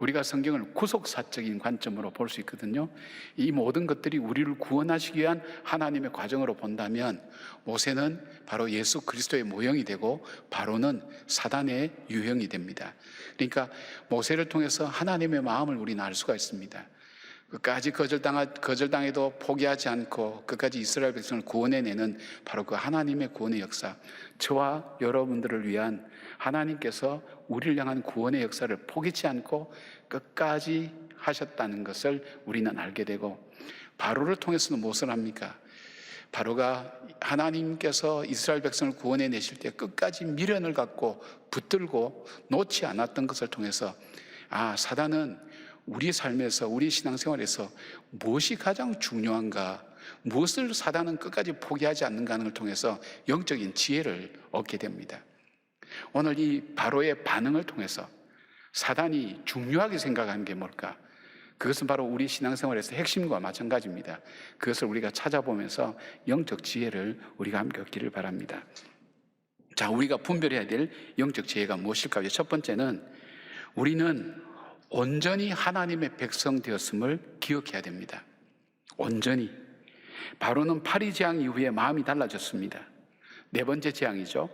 우리가 성경을 구속사적인 관점으로 볼 수 있거든요. 이 모든 것들이 우리를 구원하시기 위한 하나님의 과정으로 본다면 모세는 바로 예수 그리스도의 모형이 되고 바로는 사단의 유형이 됩니다. 그러니까 모세를 통해서 하나님의 마음을 우리는 알 수가 있습니다. 끝까지 거절당해도 포기하지 않고 끝까지 이스라엘 백성을 구원해내는 바로 그 하나님의 구원의 역사, 저와 여러분들을 위한 하나님께서 우리를 향한 구원의 역사를 포기치 않고 끝까지 하셨다는 것을 우리는 알게 되고, 바로를 통해서는 무엇을 합니까? 바로가 하나님께서 이스라엘 백성을 구원해내실 때 끝까지 미련을 갖고 붙들고 놓지 않았던 것을 통해서 사단은 우리 삶에서, 우리 신앙생활에서 무엇이 가장 중요한가, 무엇을 사단은 끝까지 포기하지 않는가 하는 걸 통해서 영적인 지혜를 얻게 됩니다. 오늘 이 바로의 반응을 통해서 사단이 중요하게 생각하는 게 뭘까? 그것은 바로 우리 신앙생활에서 핵심과 마찬가지입니다. 그것을 우리가 찾아보면서 영적 지혜를 우리가 함께 얻기를 바랍니다. 자, 우리가 분별해야 될 영적 지혜가 무엇일까요? 첫 번째는 우리는 온전히 하나님의 백성 되었음을 기억해야 됩니다. 온전히. 바로는 파리 재앙 이후에 마음이 달라졌습니다. 네 번째 재앙이죠.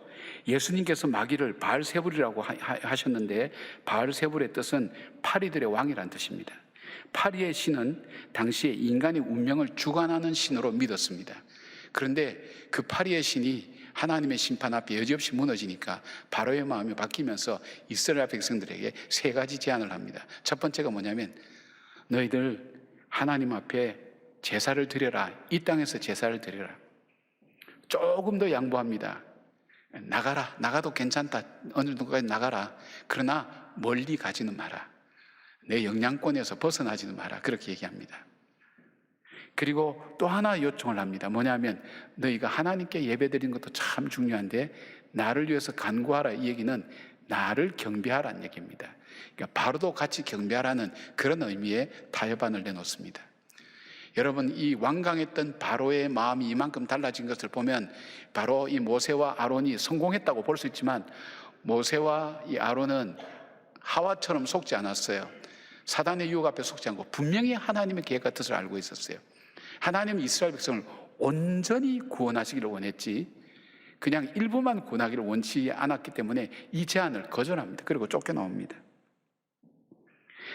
예수님께서 마귀를 바알세불이라고 하셨는데 바알세불의 뜻은 파리들의 왕이라는 뜻입니다. 파리의 신은 당시에 인간의 운명을 주관하는 신으로 믿었습니다. 그런데 그 파리의 신이 하나님의 심판 앞에 여지없이 무너지니까 바로의 마음이 바뀌면서 이스라엘 백성들에게 세 가지 제안을 합니다. 첫 번째가 뭐냐면, 너희들 하나님 앞에 제사를 드려라. 이 땅에서 제사를 드려라. 조금 더 양보합니다. 나가도 괜찮다. 어느 정도까지 나가라. 그러나 멀리 가지는 마라. 내 영향권에서 벗어나지는 마라. 그렇게 얘기합니다. 그리고 또 하나 요청을 합니다. 뭐냐면, 너희가 하나님께 예배드리는 것도 참 중요한데 나를 위해서 간구하라. 이 얘기는 나를 경배하라는 얘기입니다. 그러니까 바로도 같이 경배하라는 그런 의미의 타협안을 내놓습니다. 여러분, 이 완강했던 바로의 마음이 이만큼 달라진 것을 보면 바로 이 모세와 아론이 성공했다고 볼 수 있지만, 모세와 이 아론은 하와처럼 속지 않았어요. 사단의 유혹 앞에 속지 않고 분명히 하나님의 계획과 뜻을 알고 있었어요. 하나님은 이스라엘 백성을 온전히 구원하시기를 원했지 그냥 일부만 구원하기를 원치 않았기 때문에 이 제안을 거절합니다. 그리고 쫓겨나옵니다.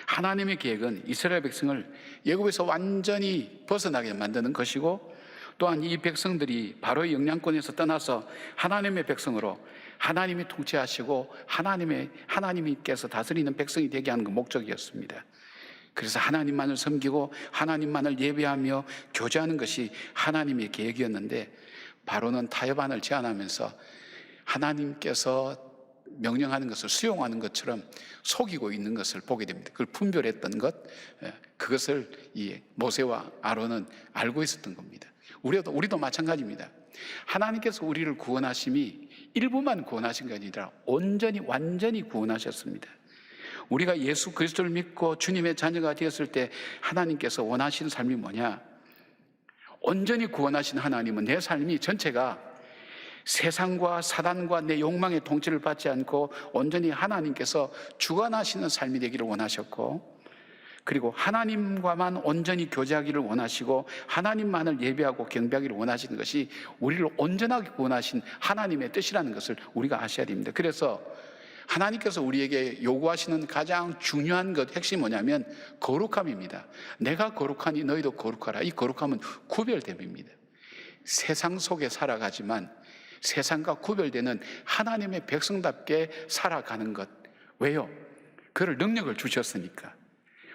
하나님의 계획은 이스라엘 백성을 애굽에서 완전히 벗어나게 만드는 것이고, 또한 이 백성들이 바로의 영향권에서 떠나서 하나님의 백성으로 하나님이 통치하시고 하나님께서 다스리는 백성이 되게 하는 그 목적이었습니다. 그래서 하나님만을 섬기고 하나님만을 예배하며 교제하는 것이 하나님의 계획이었는데, 바로는 타협안을 제안하면서 하나님께서 명령하는 것을 수용하는 것처럼 속이고 있는 것을 보게 됩니다. 그걸 분별했던 것, 그것을 이 모세와 아론은 알고 있었던 겁니다. 우리도 마찬가지입니다. 하나님께서 우리를 구원하심이 일부만 구원하신 게 아니라 온전히 완전히 구원하셨습니다. 우리가 예수 그리스도를 믿고 주님의 자녀가 되었을 때 하나님께서 원하시는 삶이 뭐냐? 온전히 구원하신 하나님은 내 삶이 전체가 세상과 사단과 내 욕망의 통치를 받지 않고 온전히 하나님께서 주관하시는 삶이 되기를 원하셨고, 그리고 하나님과만 온전히 교제하기를 원하시고 하나님만을 예배하고 경배하기를 원하시는 것이 우리를 온전하게 구원하신 하나님의 뜻이라는 것을 우리가 아셔야 됩니다. 그래서 하나님께서 우리에게 요구하시는 가장 중요한 것, 핵심이 뭐냐면 거룩함입니다. 내가 거룩하니 너희도 거룩하라. 이 거룩함은 구별됨입니다. 세상 속에 살아가지만 세상과 구별되는 하나님의 백성답게 살아가는 것. 왜요? 그를 능력을 주셨으니까.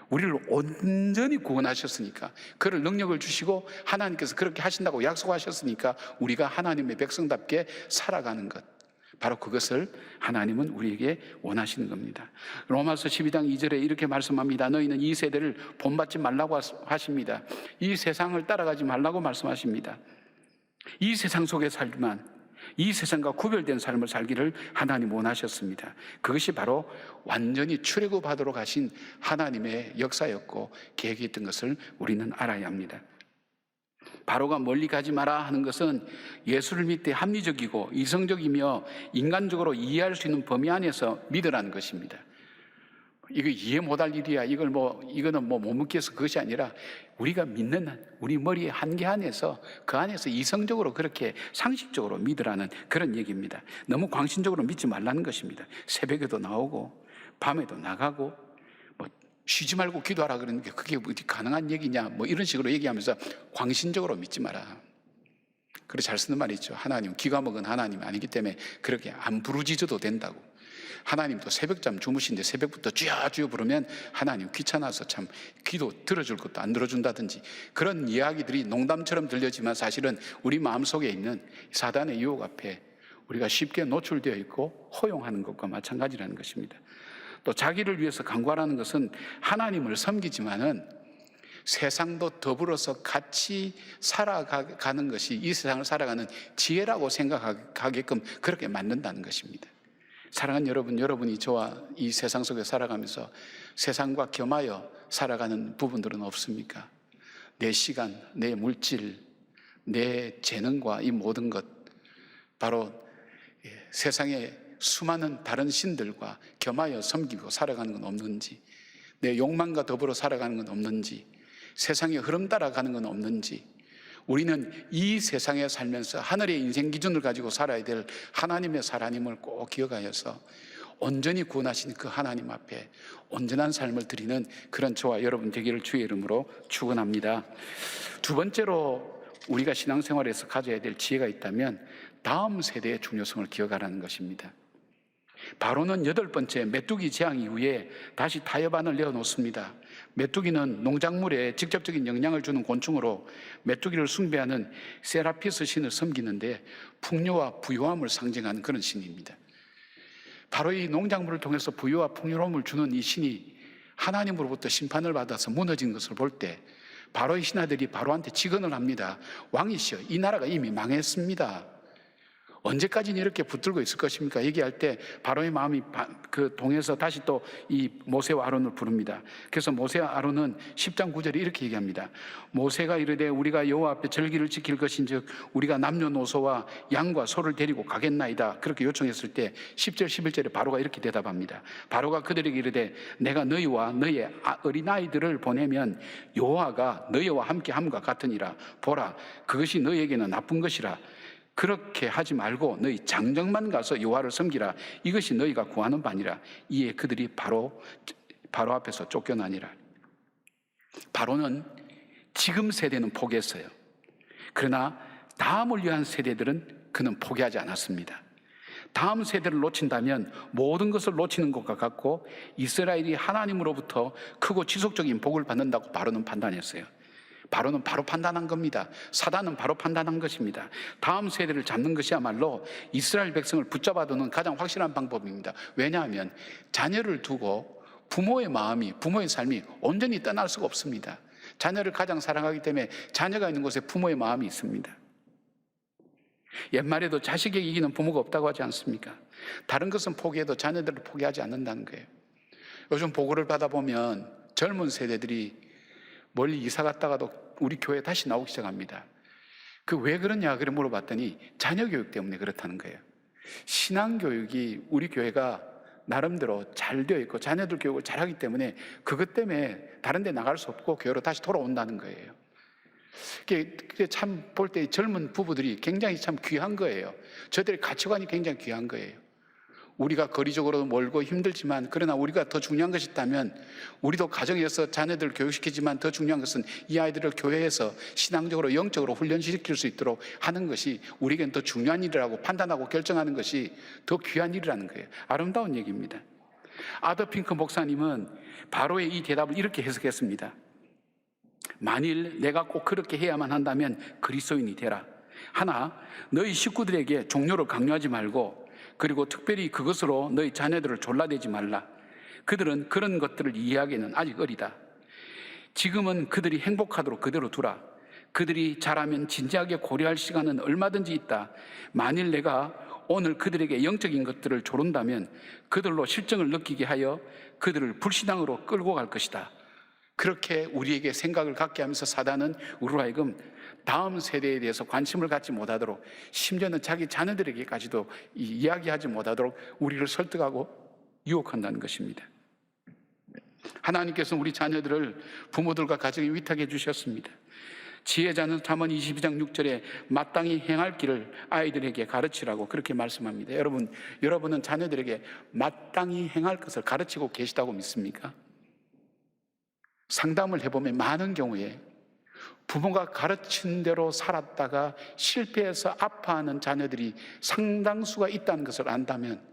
우리를 온전히 구원하셨으니까, 그를 능력을 주시고 하나님께서 그렇게 하신다고 약속하셨으니까 우리가 하나님의 백성답게 살아가는 것, 바로 그것을 하나님은 우리에게 원하시는 겁니다. 로마서 12장 2절에 이렇게 말씀합니다. 너희는 이 세대를 본받지 말라고 하십니다. 이 세상을 따라가지 말라고 말씀하십니다. 이 세상 속에 살지만 이 세상과 구별된 삶을 살기를 하나님 원하셨습니다. 그것이 바로 완전히 출애굽하도록 하신 하나님의 역사였고 계획이었던 것을 우리는 알아야 합니다. 바로가 멀리 가지 마라 하는 것은 예수를 믿되 합리적이고 이성적이며 인간적으로 이해할 수 있는 범위 안에서 믿으라는 것입니다. 이거 이해 못할 일이야. 이거는 못 묻겠어. 그것이 아니라 우리가 믿는 우리 머리의 한계 안에서 그 안에서 이성적으로 그렇게 상식적으로 믿으라는 그런 얘기입니다. 너무 광신적으로 믿지 말라는 것입니다. 새벽에도 나오고 밤에도 나가고 쉬지 말고 기도하라 그러는 게 그게 어디 가능한 얘기냐 이런 식으로 얘기하면서 광신적으로 믿지 마라. 그래 잘 쓰는 말이 있죠. 하나님 기가 먹은 하나님이 아니기 때문에 그렇게 안 부르짖어도 된다고. 하나님도 새벽잠 주무신데 새벽부터 주여 부르면 하나님 귀찮아서 참 기도 들어줄 것도 안 들어준다든지 그런 이야기들이 농담처럼 들려지만 사실은 우리 마음속에 있는 사단의 유혹 앞에 우리가 쉽게 노출되어 있고 허용하는 것과 마찬가지라는 것입니다. 또 자기를 위해서 간구하라는 것은 하나님을 섬기지만은 세상도 더불어서 같이 살아가는 것이 이 세상을 살아가는 지혜라고 생각하게끔 그렇게 만든다는 것입니다. 사랑하는 여러분, 여러분이 저와 이 세상 속에 살아가면서 세상과 겸하여 살아가는 부분들은 없습니까? 내 시간, 내 물질, 내 재능과 이 모든 것, 바로 세상의 수많은 다른 신들과 겸하여 섬기고 살아가는 건 없는지, 내 욕망과 더불어 살아가는 건 없는지, 세상의 흐름 따라가는 건 없는지, 우리는 이 세상에 살면서 하늘의 인생 기준을 가지고 살아야 될 하나님의 사랑임을 꼭 기억하여서 온전히 구원하신 그 하나님 앞에 온전한 삶을 드리는 그런 저와 여러분 되기를 주의 이름으로 축원합니다. 두 번째로 우리가 신앙생활에서 가져야 될 지혜가 있다면 다음 세대의 중요성을 기억하라는 것입니다. 바로는 8번째 메뚜기 재앙 이후에 다시 타협안을 내어놓습니다. 메뚜기는 농작물에 직접적인 영향을 주는 곤충으로 메뚜기를 숭배하는 세라피스 신을 섬기는데 풍요와 부유함을 상징하는 그런 신입니다. 바로 이 농작물을 통해서 부유와 풍요로움을 주는 이 신이 하나님으로부터 심판을 받아서 무너진 것을 볼 때 바로의 신하들이 바로한테 직언을 합니다. 왕이시여, 이 나라가 이미 망했습니다. 언제까지는 이렇게 붙들고 있을 것입니까? 얘기할 때 바로의 마음이 그 동에서 다시 또 이 모세와 아론을 부릅니다. 그래서 모세와 아론은 10장 9절에 이렇게 얘기합니다. 모세가 이르되 우리가 여호와 앞에 절기를 지킬 것인즉 우리가 남녀노소와 양과 소를 데리고 가겠나이다. 그렇게 요청했을 때 10절 11절에 바로가 이렇게 대답합니다. 바로가 그들에게 이르되 내가 너희와 너희의 어린아이들을 보내면 여호와가 너희와 함께 함과 같으니라. 보라, 그것이 너희에게는 나쁜 것이라. 그렇게 하지 말고 너희 장정만 가서 여호와를 섬기라. 이것이 너희가 구하는 바니라. 이에 그들이 바로 앞에서 쫓겨나니라. 바로는 지금 세대는 포기했어요. 그러나 다음을 위한 세대들은 그는 포기하지 않았습니다. 다음 세대를 놓친다면 모든 것을 놓치는 것과 같고 이스라엘이 하나님으로부터 크고 지속적인 복을 받는다고 바로는 판단했어요. 바로는 바로 판단한 겁니다. 사단은 바로 판단한 것입니다. 다음 세대를 잡는 것이야말로 이스라엘 백성을 붙잡아두는 가장 확실한 방법입니다. 왜냐하면 자녀를 두고 부모의 마음이, 부모의 삶이 온전히 떠날 수가 없습니다. 자녀를 가장 사랑하기 때문에 자녀가 있는 곳에 부모의 마음이 있습니다. 옛말에도 자식에게 이기는 부모가 없다고 하지 않습니까? 다른 것은 포기해도 자녀들을 포기하지 않는다는 거예요. 요즘 보고를 받아보면 젊은 세대들이 멀리 이사 갔다가도 우리 교회에 다시 나오기 시작합니다. 그 왜 그러냐 그래 물어봤더니 자녀 교육 때문에 그렇다는 거예요. 신앙 교육이 우리 교회가 나름대로 잘 되어 있고 자녀들 교육을 잘하기 때문에 그것 때문에 다른 데 나갈 수 없고 교회로 다시 돌아온다는 거예요. 그게 참 볼 때 젊은 부부들이 굉장히 참 귀한 거예요. 저들의 가치관이 굉장히 귀한 거예요. 우리가 거리적으로 멀고 힘들지만 그러나 우리가 더 중요한 것이 있다면 우리도 가정에서 자녀들을 교육시키지만 더 중요한 것은 이 아이들을 교회에서 신앙적으로 영적으로 훈련시킬 수 있도록 하는 것이 우리에겐 더 중요한 일이라고 판단하고 결정하는 것이 더 귀한 일이라는 거예요. 아름다운 얘기입니다. 아더 핑크 목사님은 바로의 이 대답을 이렇게 해석했습니다. 만일 내가 꼭 그렇게 해야만 한다면 그리스도인이 되라. 하나, 너희 식구들에게 종교를 강요하지 말고 그리고 특별히 그것으로 너희 자녀들을 졸라대지 말라. 그들은 그런 것들을 이해하기에는 아직 어리다. 지금은 그들이 행복하도록 그대로 두라. 그들이 자라면 진지하게 고려할 시간은 얼마든지 있다. 만일 내가 오늘 그들에게 영적인 것들을 조른다면 그들로 실정을 느끼게 하여 그들을 불신앙으로 끌고 갈 것이다. 그렇게 우리에게 생각을 갖게 하면서 사단은 우리로 하여금 다음 세대에 대해서 관심을 갖지 못하도록 심지어는 자기 자녀들에게까지도 이야기하지 못하도록 우리를 설득하고 유혹한다는 것입니다. 하나님께서는 우리 자녀들을 부모들과 가정에 위탁해 주셨습니다. 지혜자는 잠언 22장 6절에 마땅히 행할 길을 아이들에게 가르치라고 그렇게 말씀합니다. 여러분은 자녀들에게 마땅히 행할 것을 가르치고 계시다고 믿습니까? 상담을 해보면 많은 경우에 부모가 가르친 대로 살았다가 실패해서 아파하는 자녀들이 상당수가 있다는 것을 안다면,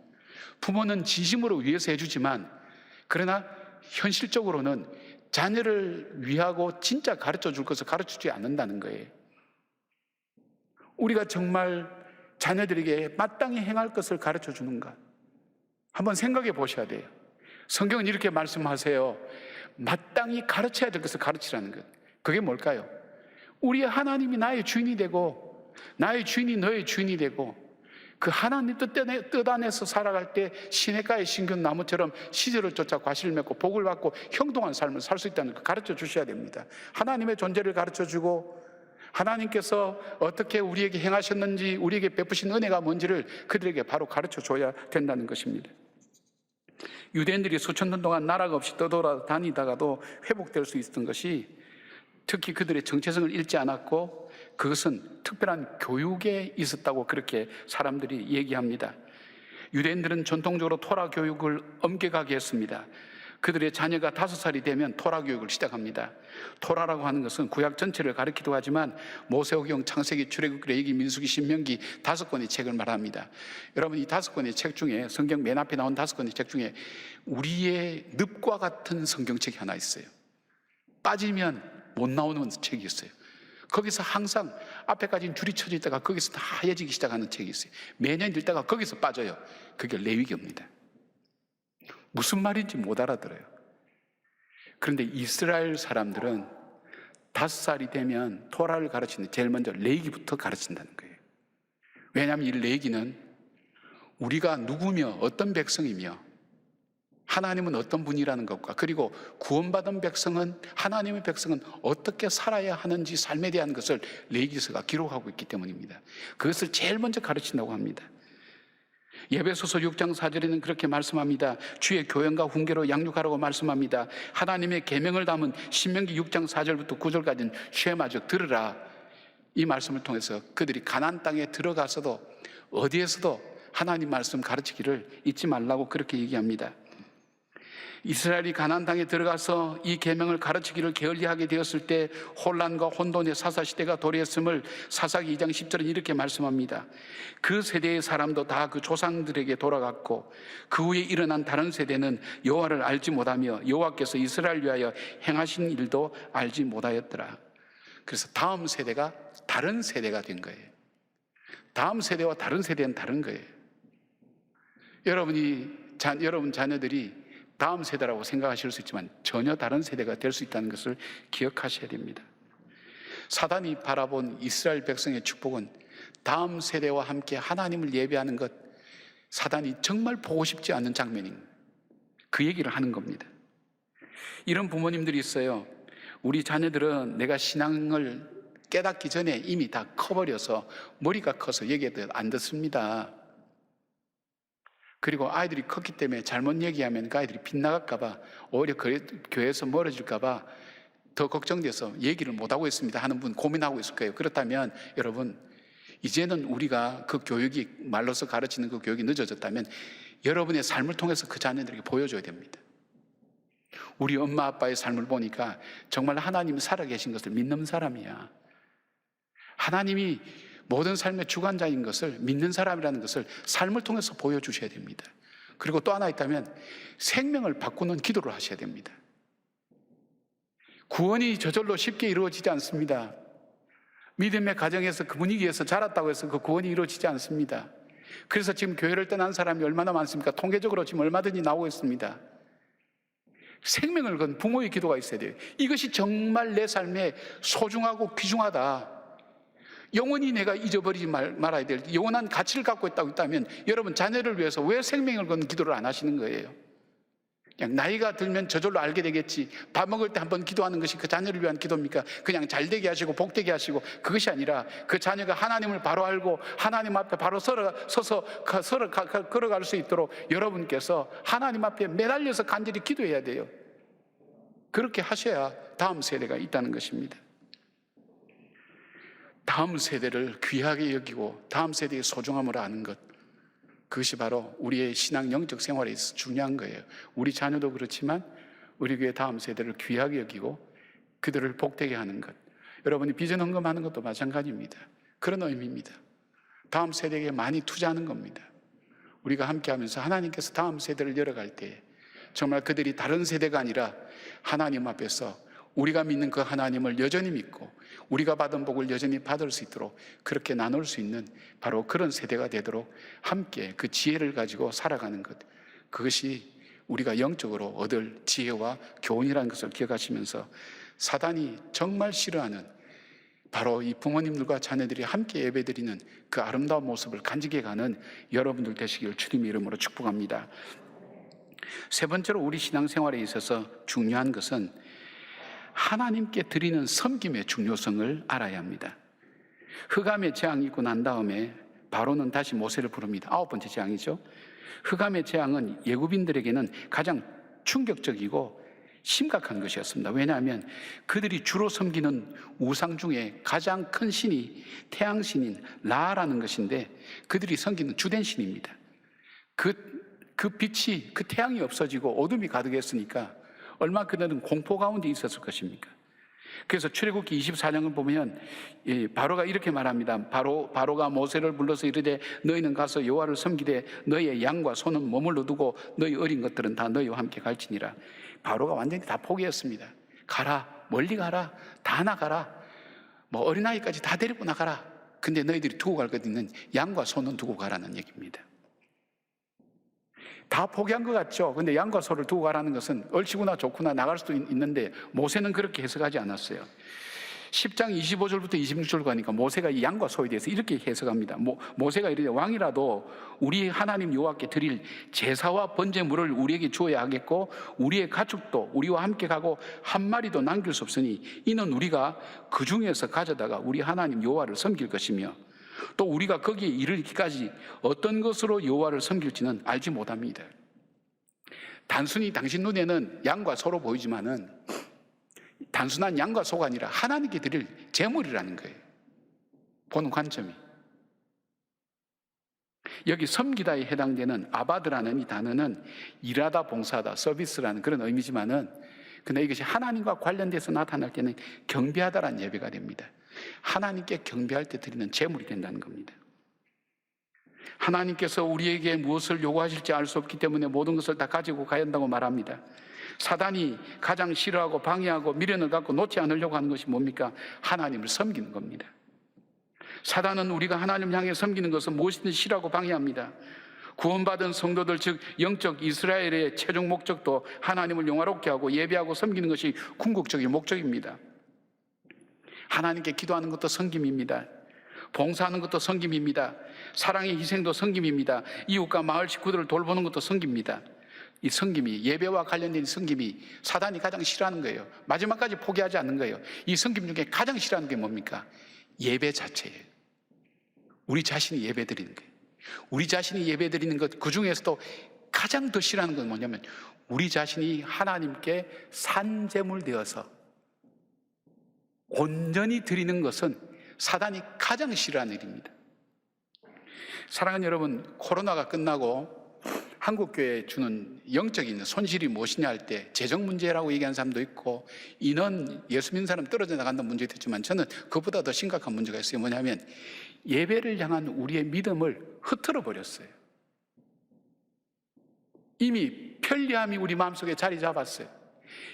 부모는 진심으로 위해서 해주지만 그러나 현실적으로는 자녀를 위하고 진짜 가르쳐 줄 것을 가르치지 않는다는 거예요. 우리가 정말 자녀들에게 마땅히 행할 것을 가르쳐 주는가? 한번 생각해 보셔야 돼요. 성경은 이렇게 말씀하세요. 마땅히 가르쳐야 될 것을 가르치라는 것. 그게 뭘까요? 우리 하나님이 나의 주인이 되고, 나의 주인이 너의 주인이 되고, 그 하나님 뜻 안에서 살아갈 때 시냇가의 신균 나무처럼 시절을 쫓아 과실을 맺고 복을 받고 형통한 삶을 살 수 있다는 걸 가르쳐 주셔야 됩니다. 하나님의 존재를 가르쳐 주고, 하나님께서 어떻게 우리에게 행하셨는지, 우리에게 베푸신 은혜가 뭔지를 그들에게 바로 가르쳐 줘야 된다는 것입니다. 유대인들이 수천 년 동안 나라가 없이 떠돌아다니다가도 회복될 수 있었던 것이 특히 그들의 정체성을 잃지 않았고, 그것은 특별한 교육에 있었다고 그렇게 사람들이 얘기합니다. 유대인들은 전통적으로 토라 교육을 엄격하게 했습니다. 그들의 자녀가 5살이 되면 토라 교육을 시작합니다. 토라라고 하는 것은 구약 전체를 가리키기도 하지만 모세오경, 창세기, 출애굽, 레위기, 민수기, 신명기 5권의 책을 말합니다. 여러분, 이 5권의 책 중에, 성경 맨 앞에 나온 5권의 책 중에 우리의 늪과 같은 성경책이 하나 있어요. 빠지면 못 나오는 책이 있어요. 거기서 항상 앞에까지는 줄이 쳐져 있다가 거기서 다 하얘지기 시작하는 책이 있어요. 매년 읽다가 거기서 빠져요. 그게 레위기입니다. 무슨 말인지 못 알아들어요. 그런데 이스라엘 사람들은 5살이 되면 토라를 가르치는데 제일 먼저 레위기부터 가르친다는 거예요. 왜냐하면 이 레위기는 우리가 누구며 어떤 백성이며 하나님은 어떤 분이라는 것과, 그리고 구원받은 백성은, 하나님의 백성은 어떻게 살아야 하는지 삶에 대한 것을 레위기서가 기록하고 있기 때문입니다. 그것을 제일 먼저 가르친다고 합니다. 에베소서 6장 4절에는 그렇게 말씀합니다. 주의 교연과 훈계로 양육하라고 말씀합니다. 하나님의 계명을 담은 신명기 6장 4절부터 9절까지는 쉐마적 들으라. 이 말씀을 통해서 그들이 가나안 땅에 들어가서도 어디에서도 하나님 말씀 가르치기를 잊지 말라고 그렇게 얘기합니다. 이스라엘이 가나안 땅에 들어가서 이 계명을 가르치기를 게을리하게 되었을 때 혼란과 혼돈의 사사시대가 도래했음을 사사기 2장 10절은 이렇게 말씀합니다. 그 세대의 사람도 다 그 조상들에게 돌아갔고 그 후에 일어난 다른 세대는 여호와를 알지 못하며 여호와께서 이스라엘 위하여 행하신 일도 알지 못하였더라. 그래서 다음 세대가 다른 세대가 된 거예요. 다음 세대와 다른 세대는 다른 거예요. 여러분 자녀들이 다음 세대라고 생각하실 수 있지만 전혀 다른 세대가 될 수 있다는 것을 기억하셔야 됩니다. 사단이 바라본 이스라엘 백성의 축복은 다음 세대와 함께 하나님을 예배하는 것, 사단이 정말 보고 싶지 않은 장면인 그 얘기를 하는 겁니다. 이런 부모님들이 있어요. 우리 자녀들은 내가 신앙을 깨닫기 전에 이미 다 커버려서 머리가 커서 얘기해도 안 듣습니다. 그리고 아이들이 컸기 때문에 잘못 얘기하면 그 아이들이 빗나갈까봐, 오히려 교회에서 멀어질까봐 더 걱정돼서 얘기를 못하고 있습니다 하는 분 고민하고 있을 거예요. 그렇다면 여러분, 이제는 우리가 그 교육이, 말로서 가르치는 그 교육이 늦어졌다면 여러분의 삶을 통해서 그 자녀들에게 보여줘야 됩니다. 우리 엄마 아빠의 삶을 보니까 정말 하나님이 살아계신 것을 믿는 사람이야. 하나님이 모든 삶의 주관자인 것을 믿는 사람이라는 것을 삶을 통해서 보여주셔야 됩니다. 그리고 또 하나 있다면 생명을 바꾸는 기도를 하셔야 됩니다. 구원이 저절로 쉽게 이루어지지 않습니다. 믿음의 가정에서 그 분위기에서 자랐다고 해서 그 구원이 이루어지지 않습니다. 그래서 지금 교회를 떠난 사람이 얼마나 많습니까? 통계적으로 지금 얼마든지 나오고 있습니다. 생명을 건 부모의 기도가 있어야 돼요. 이것이 정말 내 삶에 소중하고 귀중하다, 영원히 내가 잊어버리지 말아야 될 영원한 가치를 갖고 있다면 여러분 자녀를 위해서 왜 생명을 건 기도를 안 하시는 거예요? 그냥 나이가 들면 저절로 알게 되겠지, 밥 먹을 때 한번 기도하는 것이 그 자녀를 위한 기도입니까? 그냥 잘되게 하시고 복되게 하시고, 그것이 아니라 그 자녀가 하나님을 바로 알고 하나님 앞에 바로 서서 걸어갈 수 있도록 여러분께서 하나님 앞에 매달려서 간절히 기도해야 돼요. 그렇게 하셔야 다음 세대가 있다는 것입니다. 다음 세대를 귀하게 여기고 다음 세대의 소중함을 아는 것, 그것이 바로 우리의 신앙 영적 생활에 있어서 중요한 거예요. 우리 자녀도 그렇지만 우리 교회 다음 세대를 귀하게 여기고 그들을 복되게 하는 것, 여러분이 비전 헌금하는 것도 마찬가지입니다. 그런 의미입니다. 다음 세대에게 많이 투자하는 겁니다. 우리가 함께하면서 하나님께서 다음 세대를 열어갈 때 정말 그들이 다른 세대가 아니라 하나님 앞에서 우리가 믿는 그 하나님을 여전히 믿고 우리가 받은 복을 여전히 받을 수 있도록 그렇게 나눌 수 있는 바로 그런 세대가 되도록 함께 그 지혜를 가지고 살아가는 것, 그것이 우리가 영적으로 얻을 지혜와 교훈이라는 것을 기억하시면서 사단이 정말 싫어하는 바로 이 부모님들과 자녀들이 함께 예배드리는 그 아름다운 모습을 간직해 가는 여러분들 되시길 주님의 이름으로 축복합니다. 세 번째로 우리 신앙생활에 있어서 중요한 것은 하나님께 드리는 섬김의 중요성을 알아야 합니다. 흑암의 재앙이 있고 난 다음에 바로는 다시 모세를 부릅니다. 9번째 재앙이죠. 흑암의 재앙은 예굽인들에게는 가장 충격적이고 심각한 것이었습니다. 왜냐하면 그들이 주로 섬기는 우상 중에 가장 큰 신이 태양신인 라라는 것인데 그들이 섬기는 주된 신입니다. 그 빛이, 그 태양이 없어지고 어둠이 가득했으니까 얼마 그들은 공포 가운데 있었을 것입니까? 그래서 출애굽기 24장을 보면 바로가 이렇게 말합니다. 바로가 모세를 불러서 이르되 너희는 가서 여호와를 섬기되 너희의 양과 소는 머물러 두고 너희 어린 것들은 다 너희와 함께 갈지니라. 바로가 완전히 다 포기했습니다. 가라, 멀리 가라, 다 나가라, 뭐 어린아이까지 다 데리고 나가라. 근데 너희들이 두고 갈 것 있는 양과 소는 두고 가라는 얘기입니다. 다 포기한 것 같죠? 근데 양과 소를 두고 가라는 것은 얼씨구나 좋구나 나갈 수도 있는데 모세는 그렇게 해석하지 않았어요. 10장 25절부터 26절 가니까 모세가 이 양과 소에 대해서 이렇게 해석합니다. 모세가 이르되 왕이라도 우리 하나님 여호와께 드릴 제사와 번제물을 우리에게 주어야 하겠고 우리의 가축도 우리와 함께 가고 한 마리도 남길 수 없으니 이는 우리가 그 중에서 가져다가 우리 하나님 여호와를 섬길 것이며 또 우리가 거기에 이르기까지 어떤 것으로 여호와를 섬길지는 알지 못합니다. 단순히 당신 눈에는 양과 소로 보이지만은 단순한 양과 소가 아니라 하나님께 드릴 제물이라는 거예요. 보는 관점이. 여기 섬기다에 해당되는 아바드라는 이 단어는 일하다, 봉사하다, 서비스라는 그런 의미지만은 근데 이것이 하나님과 관련돼서 나타날 때는 경배하다라는 예배가 됩니다. 하나님께 경배할 때 드리는 제물이 된다는 겁니다. 하나님께서 우리에게 무엇을 요구하실지 알 수 없기 때문에 모든 것을 다 가지고 가야 한다고 말합니다. 사단이 가장 싫어하고 방해하고 미련을 갖고 놓지 않으려고 하는 것이 뭡니까? 하나님을 섬기는 겁니다. 사단은 우리가 하나님을 향해 섬기는 것은 무엇이든 싫어하고 방해합니다. 구원받은 성도들 즉 영적 이스라엘의 최종 목적도 하나님을 영화롭게 하고 예배하고 섬기는 것이 궁극적인 목적입니다. 하나님께 기도하는 것도 섬김입니다. 봉사하는 것도 섬김입니다. 사랑의 희생도 섬김입니다. 이웃과 마을 식구들을 돌보는 것도 섬깁니다. 이 섬김이, 예배와 관련된 섬김이 사단이 가장 싫어하는 거예요. 마지막까지 포기하지 않는 거예요. 이 섬김 중에 가장 싫어하는 게 뭡니까? 예배 자체예요. 우리 자신이 예배 드리는 거예요. 우리 자신이 예배 드리는 것, 그 중에서도 가장 더 싫어하는 건 뭐냐면 우리 자신이 하나님께 산제물 되어서 온전히 드리는 것은 사단이 가장 싫어하는 일입니다. 사랑하는 여러분, 코로나가 끝나고 한국교회에 주는 영적인 손실이 무엇이냐 할 때 재정 문제라고 얘기하는 사람도 있고 인원, 예수 믿는 사람 떨어져 나간다는 문제도 있지만 저는 그보다 더 심각한 문제가 있어요. 뭐냐면 예배를 향한 우리의 믿음을 흐트러 버렸어요. 이미 편리함이 우리 마음속에 자리 잡았어요.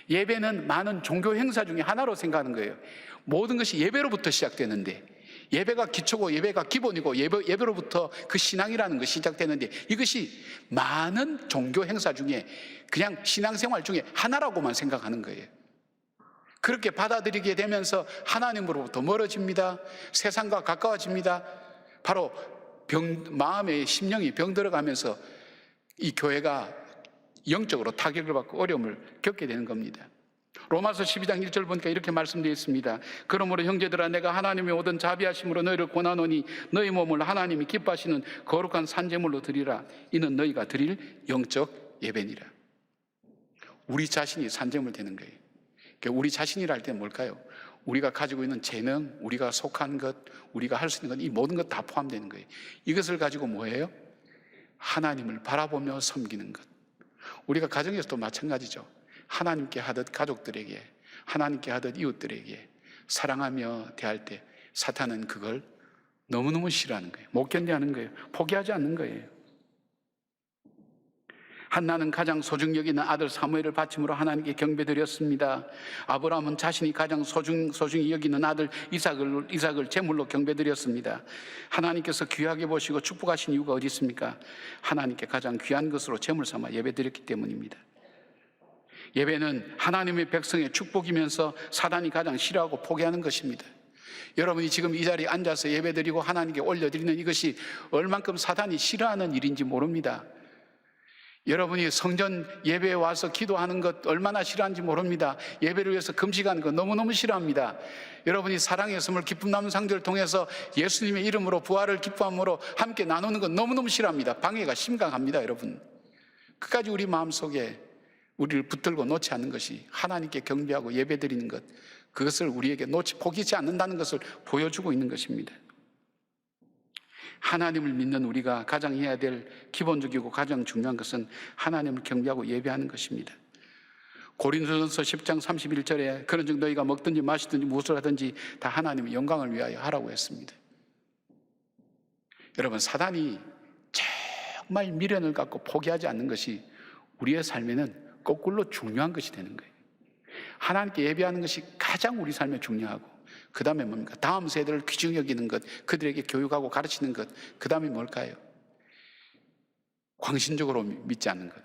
예배는 많은 종교 행사 중에 하나로 생각하는 거예요. 모든 것이 예배로부터 시작되는데 예배가 기초고 예배가 기본이고 예배로부터 그 신앙이라는 것이 시작되는데 이것이 많은 종교 행사 중에 그냥 신앙생활 중에 하나라고만 생각하는 거예요. 그렇게 받아들이게 되면서 하나님으로부터 멀어집니다. 세상과 가까워집니다. 바로 마음의 심령이 병들어가면서 이 교회가 영적으로 타격을 받고 어려움을 겪게 되는 겁니다. 로마서 12장 1절 보니까 이렇게 말씀되어 있습니다. 그러므로 형제들아 내가 하나님의 오던 자비하심으로 너희를 권하노니 너희 몸을 하나님이 기뻐하시는 거룩한 산제물로 드리라. 이는 너희가 드릴 영적 예배니라. 우리 자신이 산제물 되는 거예요. 그러니까 우리 자신이라 할 때는 뭘까요? 우리가 가지고 있는 재능, 우리가 속한 것, 우리가 할 수 있는 것, 이 모든 것 다 포함되는 거예요. 이것을 가지고 뭐예요? 하나님을 바라보며 섬기는 것. 우리가 가정에서도 마찬가지죠. 하나님께 하듯 가족들에게, 하나님께 하듯 이웃들에게 사랑하며 대할 때 사탄은 그걸 너무너무 싫어하는 거예요. 못 견뎌하는 거예요. 포기하지 않는 거예요. 한나는 가장 소중히 여기는 아들 사무엘을 바침으로 하나님께 경배드렸습니다. 아브라함은 자신이 가장 소중히 여기는 아들 이삭을 제물로 경배드렸습니다. 하나님께서 귀하게 보시고 축복하신 이유가 어디 있습니까? 하나님께 가장 귀한 것으로 제물 삼아 예배드렸기 때문입니다. 예배는 하나님의 백성의 축복이면서 사단이 가장 싫어하고 포기하는 것입니다. 여러분이 지금 이 자리에 앉아서 예배드리고 하나님께 올려드리는 이것이 얼만큼 사단이 싫어하는 일인지 모릅니다. 여러분이 성전 예배에 와서 기도하는 것 얼마나 싫어하는지 모릅니다. 예배를 위해서 금식하는 것 너무너무 싫어합니다. 여러분이 사랑의 선물 기쁨 남은 상들을 통해서 예수님의 이름으로 부활을 기뻐함으로 함께 나누는 것 너무너무 싫어합니다. 방해가 심각합니다. 여러분, 끝까지 우리 마음속에 우리를 붙들고 놓지 않는 것이 하나님께 경배하고 예배드리는 것, 그것을 우리에게 포기치 않는다는 것을 보여주고 있는 것입니다. 하나님을 믿는 우리가 가장 해야 될 기본적이고 가장 중요한 것은 하나님을 경배하고 예배하는 것입니다. 고린도전서 10장 31절에 그런즉 너희가 먹든지 마시든지 무엇을 하든지 다 하나님의 영광을 위하여 하라고 했습니다. 여러분, 사단이 정말 미련을 갖고 포기하지 않는 것이 우리의 삶에는 거꾸로 중요한 것이 되는 거예요. 하나님께 예배하는 것이 가장 우리 삶에 중요하고, 그 다음에 뭡니까? 다음 세대를 귀중히 여기는 것, 그들에게 교육하고 가르치는 것, 그 다음에 뭘까요? 광신적으로 믿지 않는 것,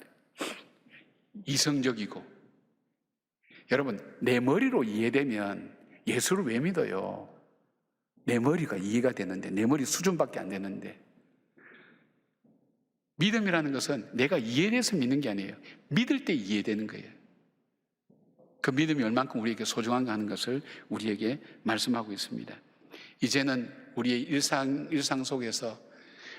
이성적이고. 여러분, 내 머리로 이해되면 예수를 왜 믿어요? 내 머리가 이해가 되는데, 내 머리 수준밖에 안 되는데. 믿음이라는 것은 내가 이해돼서 믿는 게 아니에요. 믿을 때 이해되는 거예요. 그 믿음이 얼만큼 우리에게 소중한가 하는 것을 우리에게 말씀하고 있습니다. 이제는 우리의 일상 속에서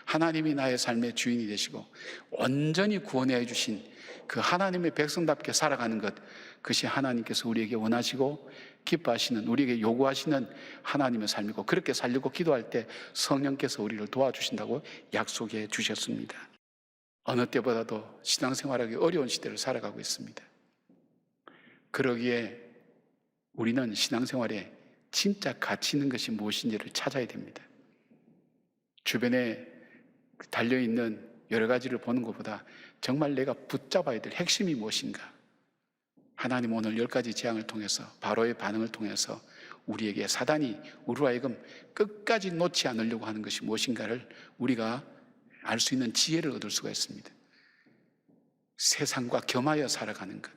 하나님이 나의 삶의 주인이 되시고 온전히 구원해 주신 그 하나님의 백성답게 살아가는 것, 그것이 하나님께서 우리에게 원하시고 기뻐하시는, 우리에게 요구하시는 하나님의 삶이고, 그렇게 살려고 기도할 때 성령께서 우리를 도와주신다고 약속해 주셨습니다. 어느 때보다도 신앙생활하기 어려운 시대를 살아가고 있습니다. 그러기에 우리는 신앙생활에 진짜 가치 있는 것이 무엇인지를 찾아야 됩니다. 주변에 달려있는 여러 가지를 보는 것보다 정말 내가 붙잡아야 될 핵심이 무엇인가? 하나님 오늘 10가지 재앙을 통해서, 바로의 반응을 통해서 우리에게 사단이 우리로 하여금 끝까지 놓지 않으려고 하는 것이 무엇인가를 우리가 알 수 있는 지혜를 얻을 수가 있습니다. 세상과 겸하여 살아가는 것,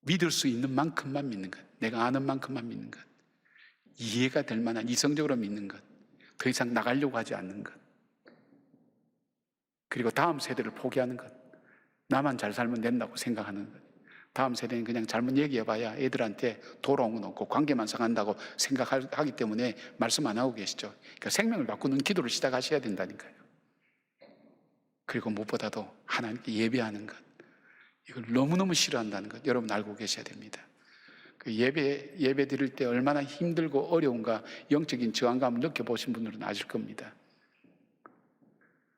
믿을 수 있는 만큼만 믿는 것, 내가 아는 만큼만 믿는 것, 이해가 될 만한 이성적으로 믿는 것, 더 이상 나가려고 하지 않는 것, 그리고 다음 세대를 포기하는 것, 나만 잘 살면 된다고 생각하는 것, 다음 세대는 그냥 잘못 얘기해봐야 애들한테 돌아온 건 없고 관계만 상한다고 생각하기 때문에 말씀 안 하고 계시죠. 그러니까 생명을 바꾸는 기도를 시작하셔야 된다니까요. 그리고 무엇보다도 하나님께 예배하는 것, 이걸 너무너무 싫어한다는 것 여러분 알고 계셔야 됩니다. 그 예배 드릴 때 얼마나 힘들고 어려운가, 영적인 저항감을 느껴보신 분들은 아실 겁니다.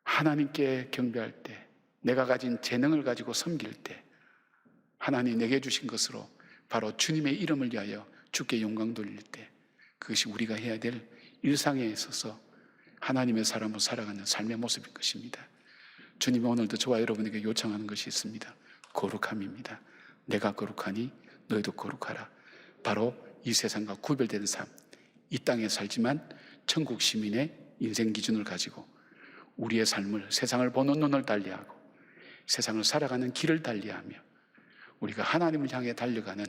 하나님께 경배할 때, 내가 가진 재능을 가지고 섬길 때, 하나님 내게 주신 것으로 바로 주님의 이름을 위하여 주께 영광 돌릴 때, 그것이 우리가 해야 될 일상에 있어서 하나님의 사람으로 살아가는 삶의 모습인 것입니다. 주님이 오늘도 저와 여러분에게 요청하는 것이 있습니다. 거룩함입니다. 내가 거룩하니 너희도 거룩하라. 바로 이 세상과 구별되는 삶, 이 땅에 살지만 천국 시민의 인생 기준을 가지고 우리의 삶을, 세상을 보는 눈을 달리하고 세상을 살아가는 길을 달리하며 우리가 하나님을 향해 달려가는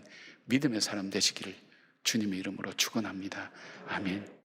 믿음의 사람 되시기를 주님의 이름으로 축원합니다. 아멘.